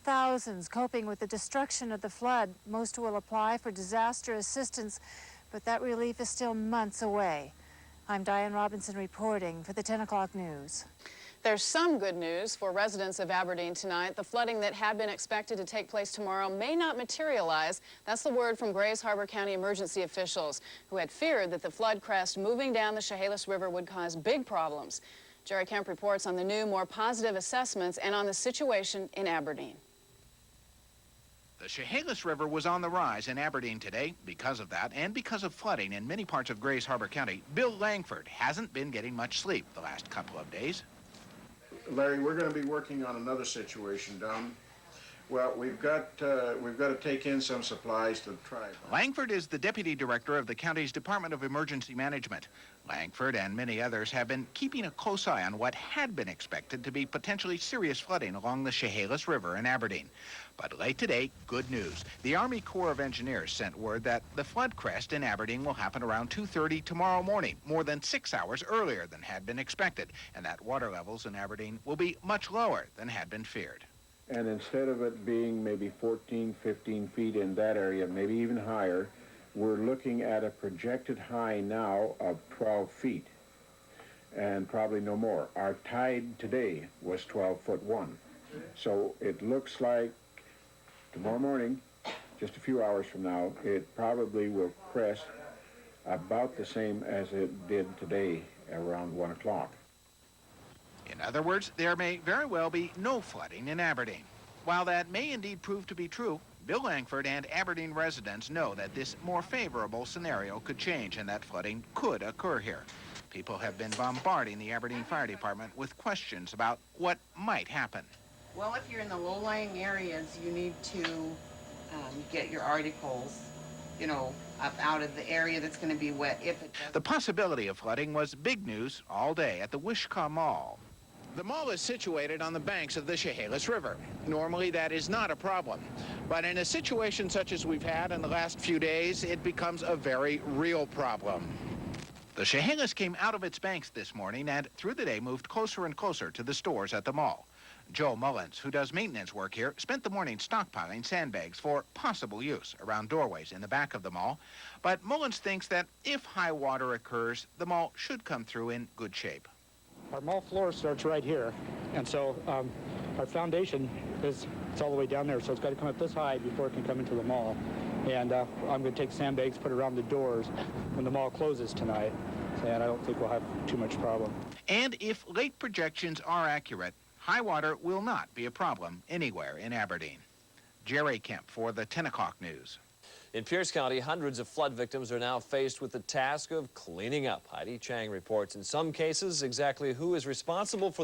thousands coping with the destruction of the flood. Most will apply for disaster assistance, but that relief is still months away. I'm Diane Robinson reporting for the 10 o'clock news. There's some good news for residents of Aberdeen tonight. The flooding that had been expected to take place tomorrow may not materialize. That's the word from Grays Harbor County emergency officials, who had feared that the flood crest moving down the Chehalis River would cause big problems. Jerry KEMP reports on the new, more positive assessments and on the situation in Aberdeen. The Chehalis River was on the rise in Aberdeen today. Because of that, and because of flooding in many parts of Grays Harbor County, Bill Langford hasn't been getting much sleep the last couple of days. Larry, we're going to be working on another situation down. Well, we've got to take in some supplies to the tribe. Langford is the deputy director of the county's Department of Emergency Management. Langford and many others have been keeping a close eye on what had been expected to be potentially serious flooding along the Chehalis River in Aberdeen. But late today, good news. The Army Corps of Engineers sent word that the flood crest in Aberdeen will happen around 2:30 tomorrow morning, more than 6 hours earlier than had been expected, and that water levels in Aberdeen will be much lower than had been feared. And instead of it being maybe 14, 15 feet in that area, maybe even higher, we're looking at a projected high now of 12 feet, and probably no more. Our tide today was 12'1". So it looks like tomorrow morning, just a few hours from now, it probably will crest about the same as it did today around 1 o'clock. In other words, there may very well be no flooding in Aberdeen. While that may indeed prove to be true, Bill Langford and Aberdeen residents know that this more favorable scenario could change and that flooding could occur here. People have been bombarding the Aberdeen Fire Department with questions about what might happen. Well, if you're in the low-lying areas, you need to get your articles, up out of the area that's going to be wet. If it doesn't. The possibility of flooding was big news all day at the WISHKAH Mall. The mall is situated on the banks of the Chehalis River. Normally, that is not a problem. But in a situation such as we've had in the last few days, it becomes a very real problem. The Chehalis came out of its banks this morning and through the day moved closer and closer to the stores at the mall. Joe Mullins, who does maintenance work here, spent the morning stockpiling sandbags for possible use around doorways in the back of the mall. But Mullins thinks that if high water occurs, the mall should come through in good shape. Our mall floor starts right here, and so our foundation it's all the way down there, so it's got to come up this high before it can come into the mall. And I'm going to take sandbags, put it around the doors when the mall closes tonight, and I don't think we'll have too much problem. And if late projections are accurate, high water will not be a problem anywhere in Aberdeen. Jerry KEMP for the 10 o'clock news. In Pierce County, hundreds of flood victims are now faced with the task of cleaning up. Heidi Chang reports in some cases exactly who is responsible for